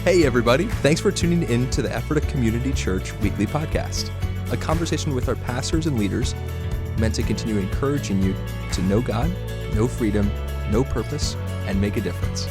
Hey everybody, thanks for tuning in to the Ephrata Community Church weekly podcast, a conversation with our pastors and leaders meant to continue encouraging you to know God, know freedom, know purpose, and make a difference.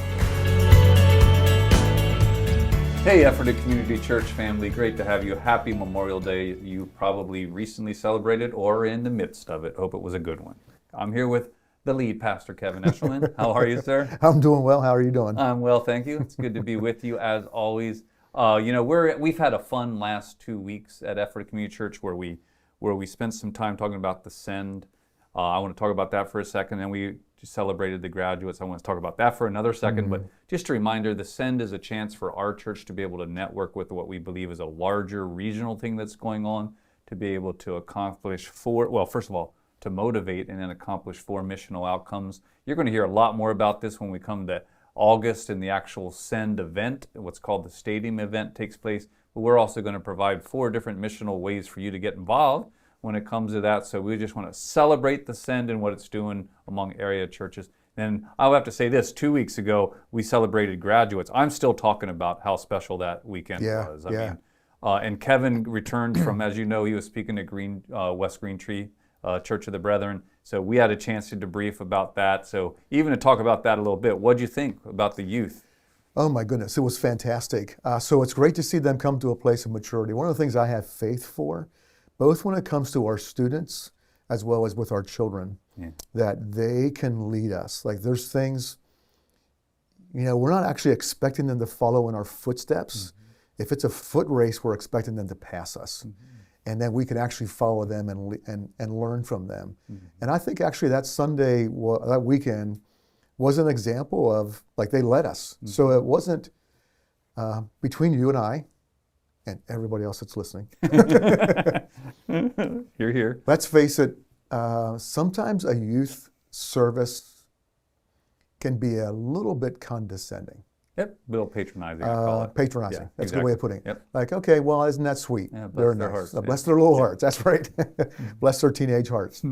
Hey Ephrata Community Church family, great to have you. Happy Memorial Day. You probably recently celebrated or are in the midst of it. Hope it was a good one. I'm here with the lead pastor, Kevin Eshleman. How are you, sir? I'm doing well. How are you doing? I'm well, thank you. It's good to be with you as always. We've had a fun last 2 weeks at Ephrata Community Church where we spent some time talking about the Send. I want to talk about that for a second, and we just celebrated the graduates. I want to talk about that for another second, but just a reminder, the Send is a chance for our church to be able to network with what we believe is a larger regional thing that's going on, to be able to accomplish first of all, to motivate and then accomplish 4 missional outcomes. You're going to hear a lot more about this when we come to August and the actual Send event. What's called the stadium event takes place. But we're also going to provide 4 different missional ways for you to get involved when it comes to that. So we just want to celebrate the Send and what it's doing among area churches. And I'll have to say this, 2 weeks ago, we celebrated graduates. I'm still talking about how special that weekend was. I mean, and Kevin returned from, as you know, he was speaking at West Green Tree Church of the Brethren. So we had a chance to debrief about that. So even to talk about that a little bit, what'd you think about the youth? Oh my goodness, it was fantastic. So it's great to see them come to a place of maturity. One of the things I have faith for, both when it comes to our students as well as with our children, that they can lead us. Like there's things, we're not actually expecting them to follow in our footsteps. If it's a foot race, we're expecting them to pass us. And then we can actually follow them and learn from them. And I think actually that Sunday, that weekend, was an example of, like, they led us. So it wasn't between you and I, and everybody else that's listening. You're here. Let's face it, sometimes a youth service can be a little bit condescending. Yep, a little patronizing, I call it. Patronizing, Yeah, that's a good way of putting it. Yep. Like, okay, well, isn't that sweet? Yeah, bless They're their nice. hearts. Bless their little hearts, that's right. Bless their teenage hearts.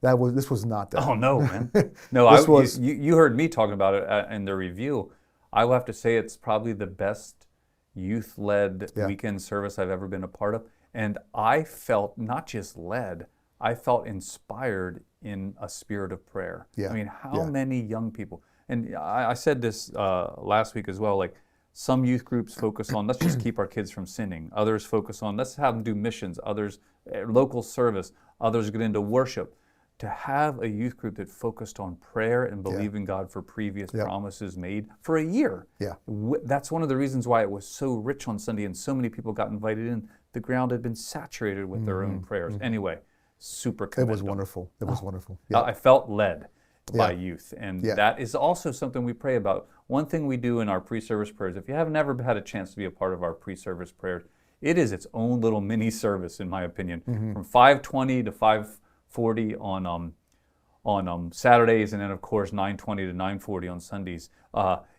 This was not that. Oh, no, man. No, you heard me talking about it in the review. I will have to say it's probably the best youth-led weekend service I've ever been a part of. And I felt not just led, I felt inspired in a spirit of prayer. I mean, how many young people... And I said this last week as well, like some youth groups focus on, let's just keep our kids from sinning. Others focus on, let's have them do missions. Others, local service. Others get into worship. To have a youth group that focused on prayer and believing God for previous promises made for a year. That's one of the reasons why it was so rich on Sunday and so many people got invited in. The ground had been saturated with their own prayers. Anyway, super commendable. It was wonderful. It was wonderful. I felt led by youth, and that is also something we pray about. One thing we do in our pre-service prayers, if you haven't ever had a chance to be a part of our pre-service prayers, it is its own little mini service, in my opinion, from 5:20 to 5:40 on Saturdays, and then of course 9:20 to 9:40 on Sundays.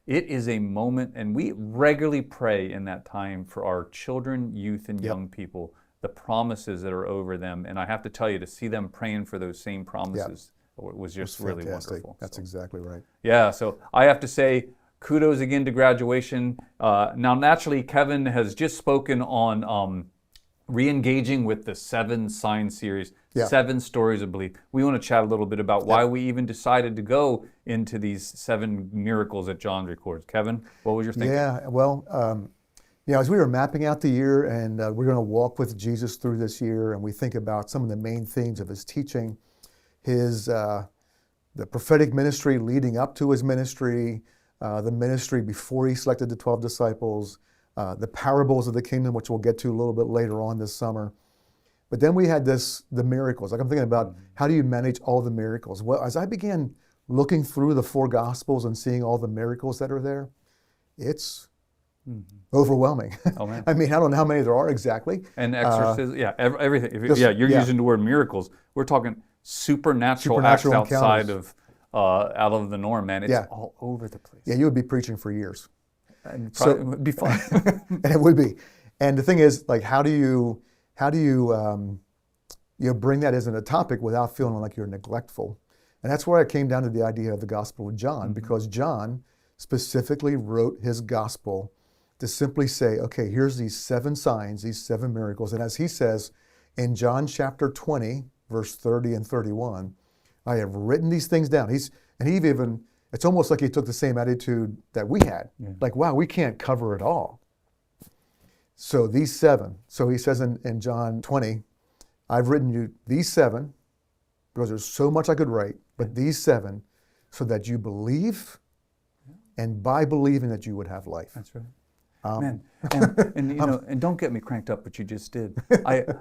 It is a moment, and we regularly pray in that time for our children, youth, and young people, the promises that are over them. And I have to tell you, to see them praying for those same promises was just really wonderful. That's exactly right. Yeah, so I have to say, kudos again to graduation. Now, naturally, Kevin has just spoken on re-engaging with the 7 sign series, 7 stories of belief. We want to chat a little bit about why we even decided to go into these 7 miracles that John records. Kevin, what was your thinking? Yeah, well, as we were mapping out the year, and we're going to walk with Jesus through this year, and we think about some of the main themes of his teaching, the prophetic ministry leading up to his ministry, the ministry before he selected the 12 disciples, the parables of the kingdom, which we'll get to a little bit later on this summer. But then we had the miracles. Like I'm thinking about, how do you manage all the miracles? Well, as I began looking through the 4 Gospels and seeing all the miracles that are there, it's overwhelming. Oh, man. I mean, I don't know how many there are exactly. And exorcism, everything. You're using the word miracles. We're talking supernatural acts outside of out of the norm, man. It's all over the place. Yeah, you would be preaching for years. And it would be fun. And it would be. And the thing is, like, how do you bring that as a topic without feeling like you're neglectful? And that's where I came down to the idea of the Gospel of John, because John specifically wrote his gospel to simply say, okay, here's these 7 signs, these 7 miracles. And as he says in John chapter 20, verse 30 and 31, I have written these things down. It's almost like he took the same attitude that we had. Yeah. Like, wow, we can't cover it all. So these 7. So he says in John 20, I've written you these 7, because there's so much I could write, but these 7, so that you believe, and by believing that you would have life. That's right. Man, and don't get me cranked up, but you just did.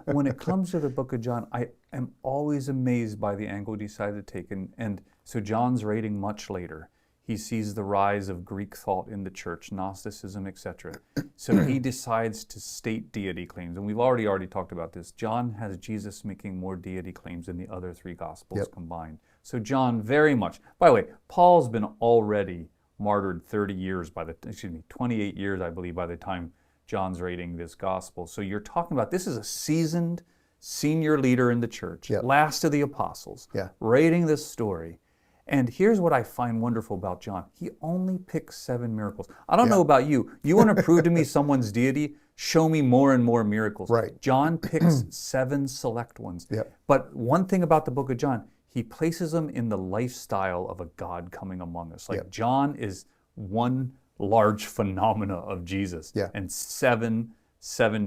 When it comes to the book of John, I am always amazed by the angle he decided to take. And so John's writing much later. He sees the rise of Greek thought in the church, Gnosticism, etc. So he decides to state deity claims. And we've already talked about this. John has Jesus making more deity claims than the other 3 Gospels combined. So John very much, by the way, Paul's been already martyred 28 years, I believe, by the time John's writing this gospel. So you're talking about, this is a seasoned senior leader in the church, last of the apostles, writing this story. And here's what I find wonderful about John. He only picks 7 miracles. I don't know about you. You want to prove to me someone's deity? Show me more and more miracles. Right. John picks 7 select ones. But one thing about the book of John, he places them in the lifestyle of a God coming among us. Like John is one large phenomena of Jesus, and seven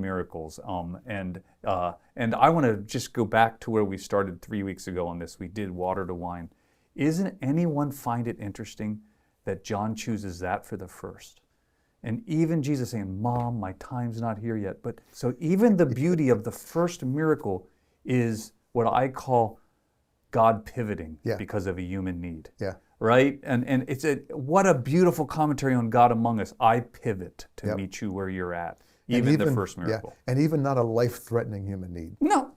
miracles. And I want to just go back to where we started 3 weeks ago on this. We did water to wine. Isn't anyone find it interesting that John chooses that for the first? And even Jesus saying, Mom, my time's not here yet. But so even the beauty of the first miracle is what I call God pivoting because of a human need. Right? And it's what a beautiful commentary on God among us. I pivot to meet you where you're at. Even the first miracle. And even not a life-threatening human need. No.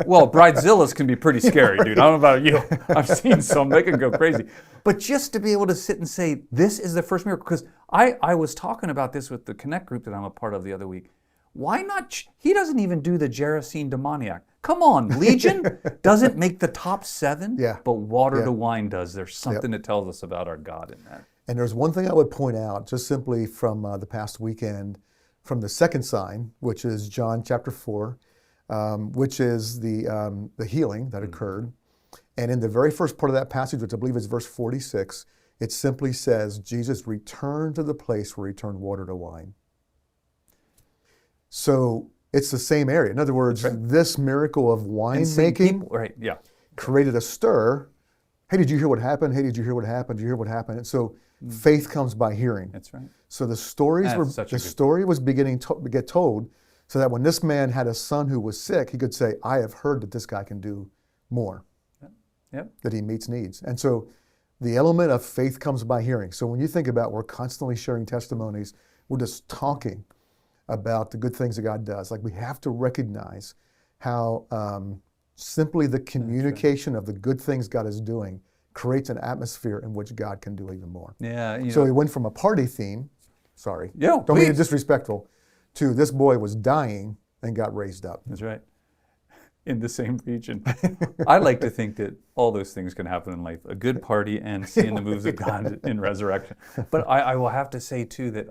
Well, bridezillas can be pretty scary, dude. I don't know about you. I've seen some. They can go crazy. But just to be able to sit and say, this is the first miracle. Because I was talking about this with the Connect group that I'm a part of the other week. Why not? He doesn't even do the Gerasene demoniac. Come on, Legion doesn't make the top 7, but water to wine does. There's something that tells us about our God in that. And there's one thing I would point out, just simply from the past weekend, from the second sign, which is John chapter 4, which is the healing that occurred. And in the very first part of that passage, which I believe is verse 46, it simply says, Jesus returned to the place where he turned water to wine. So it's the same area. In other words, this miracle of wine making created a stir. Hey, did you hear what happened? Hey, did you hear what happened? Did you hear what happened? And so faith comes by hearing. That's right. So the story was beginning to get told, so that when this man had a son who was sick, he could say, I have heard that this guy can do more, that he meets needs. And so the element of faith comes by hearing. So when you think about, we're constantly sharing testimonies, we're just talking about the good things that God does. Like, we have to recognize how simply the communication of the good things God is doing creates an atmosphere in which God can do even more. So he went from a party theme, don't mean it disrespectful, to this boy was dying and got raised up. That's right. In the same region. I like to think that all those things can happen in life. A good party and seeing the moves of God in resurrection. But I will have to say too that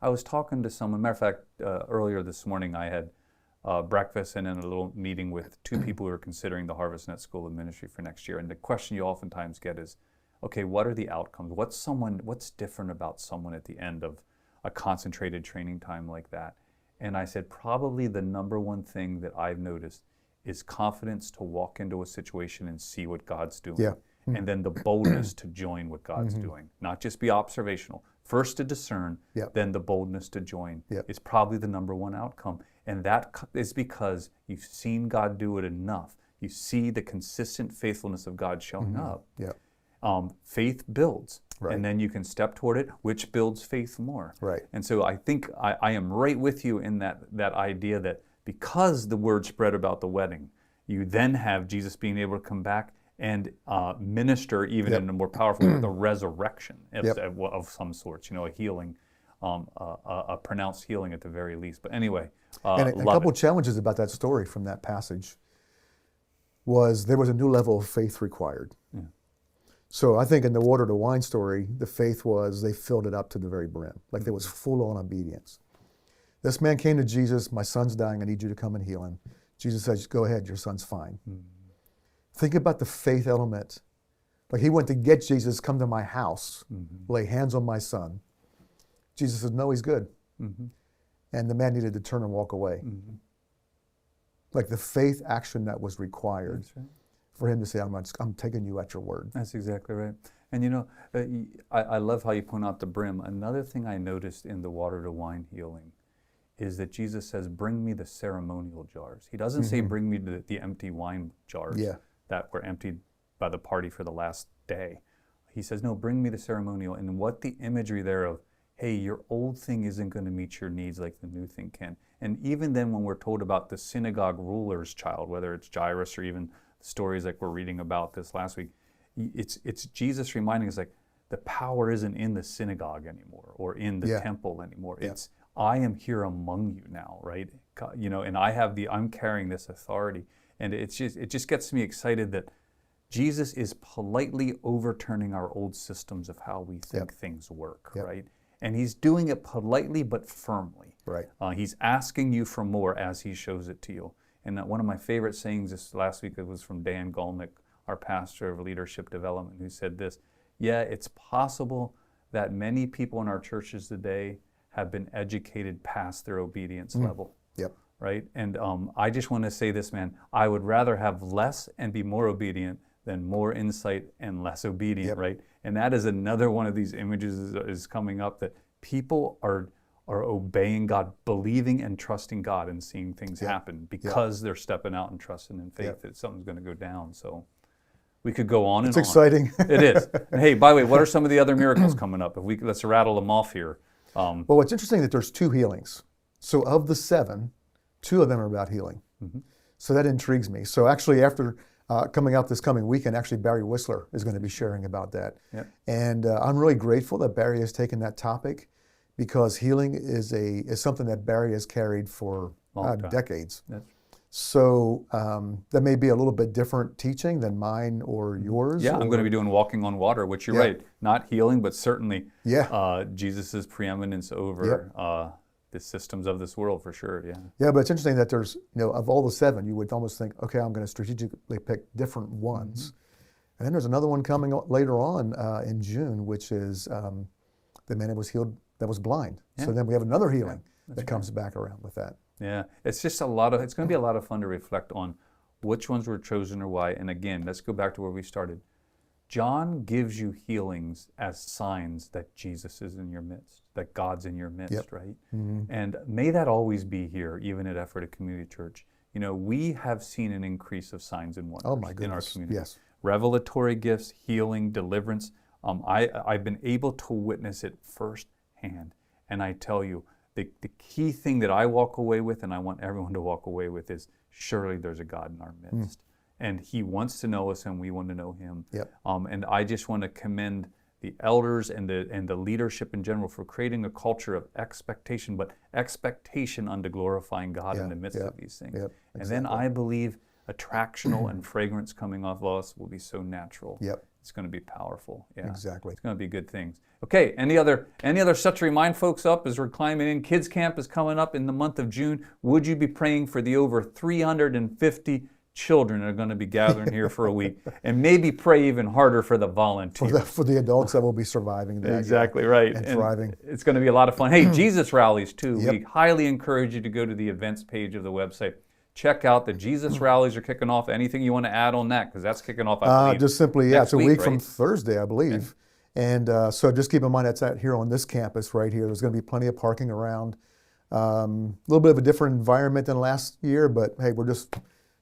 I was talking to someone, matter of fact, earlier this morning I had breakfast and then a little meeting with 2 people who are considering the Harvest Net School of Ministry for next year. And the question you oftentimes get is, okay, what are the outcomes? What's different about someone at the end of a concentrated training time like that? And I said, probably the number one thing that I've noticed is confidence to walk into a situation and see what God's doing. And then the boldness to join what God's doing. Not just be observational. First to discern, then the boldness to join is probably the number one outcome. And that is because you've seen God do it enough. You see the consistent faithfulness of God showing up. Faith builds. And then you can step toward it, which builds faith more. And so I think I am right with you in that idea that because the word spread about the wedding, you then have Jesus being able to come back and minister even in a more powerful way, the resurrection of some sorts, a healing, a pronounced healing at the very least. But anyway, and a couple challenges about that story from that passage was there was a new level of faith required. So I think in the water to wine story, the faith was they filled it up to the very brim. Like there was full-on obedience. This man came to Jesus, my son's dying, I need you to come and heal him. Jesus says, go ahead, your son's fine. Think about the faith element. Like he went to get Jesus, come to my house, lay hands on my son. Jesus said, no, he's good. And the man needed to turn and walk away. Like the faith action that was required for him to say, I'm taking you at your word. That's exactly right. And you know, I love how you point out the brim. Another thing I noticed in the water to wine healing is that Jesus says, bring me the ceremonial jars. He doesn't say, bring me the empty wine jars that were emptied by the party for the last day. He says, no, bring me the ceremonial. And what the imagery there of, hey, your old thing isn't going to meet your needs like the new thing can. And even then when we're told about the synagogue ruler's child, whether it's Jairus or even stories like we're reading about this last week, it's Jesus reminding us like the power isn't in the synagogue anymore or in the temple anymore. It's I am here among you now, right? You know, and I'm carrying this authority. And it just gets me excited that Jesus is politely overturning our old systems of how we think things work, right? And he's doing it politely but firmly. Right. He's asking you for more as he shows it to you. And one of my favorite sayings this last week, it was from Dan Golnick, our pastor of leadership development, who said this, yeah, it's possible that many people in our churches today have been educated past their obedience level. Right? And I just want to say this, man, I would rather have less and be more obedient than more insight and less obedient, right? And that is another one of these images is coming up that people are obeying God, believing and trusting God and seeing things happen because they're stepping out and trusting in faith that something's going to go down. So we could go on and on. It's exciting. It is. And hey, by the way, what are some of the other miracles coming up? Let's rattle them off here. Well, it's interesting that there's 2 healings. So of the 7, 2 of them are about healing. So that intrigues me. So actually after coming out this coming weekend, actually Barry Whistler is going to be sharing about that. And I'm really grateful that Barry has taken that topic because healing is something that Barry has carried for decades. So that may be a little bit different teaching than mine or yours. Yeah, I'm going to be doing walking on water, which you're right, not healing, but certainly Jesus' preeminence over the systems of this world for sure, Yeah, but it's interesting that there's, of all the 7, you would almost think, okay, I'm going to strategically pick different ones. And then there's another one coming later on in June, which is the man that was healed that was blind. So then we have another healing that comes back around with that. Yeah, it's just it's going to be a lot of fun to reflect on which ones were chosen or why. And again, let's go back to where we started. John gives you healings as signs that Jesus is in your midst, that God's in your midst, right? And may that always be here, even at Ephrata Community Church. You know, we have seen an increase of signs and wonders in our community. Revelatory gifts, healing, deliverance. I've been able to witness it firsthand. And I tell you, the key thing that I walk away with, and I want everyone to walk away with, is surely there's a God in our midst. And he wants to know us and we want to know him. And I just want to commend the elders and the leadership in general for creating a culture of expectation, but expectation unto glorifying God in the midst of these things. And then I believe attractional and fragrance coming off of us will be so natural. It's going to be powerful. Exactly. It's going to be good things. Okay, any other stuff to remind folks up as we're climbing in? Kids Camp is coming up in the month of June. Would you be praying for the over 350 children are going to be gathering here for a week, and maybe pray even harder for the volunteers. For the adults that will be surviving that. Exactly right. And thriving. It's going to be a lot of fun. Hey, Jesus rallies too. We highly encourage you to go to the events page of the website. Check out the Jesus rallies are kicking off. Anything you want to add on that? Because that's kicking off, I believe. Just simply, it's a week from Thursday, I believe. And so just keep in mind that's out here on this campus right here. There's going to be plenty of parking around. A little bit of a different environment than last year, but hey, we're just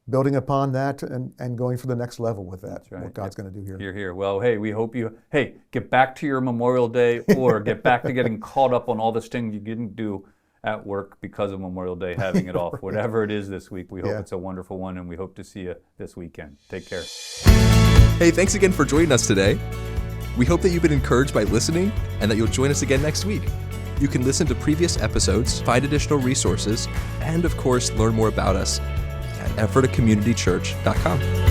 building upon that and going for the next level with that, what God's going to do here. You're here. Well, hey, we hope you, get back to your Memorial Day or get back to getting caught up on all this thing you didn't do at work because of Memorial Day, having it off. Whatever it is this week, we hope it's a wonderful one, and we hope to see you this weekend. Take care. Hey, thanks again for joining us today. We hope that you've been encouraged by listening and that you'll join us again next week. You can listen to previous episodes, find additional resources, and of course, learn more about us at EphrataCommunityChurch.com.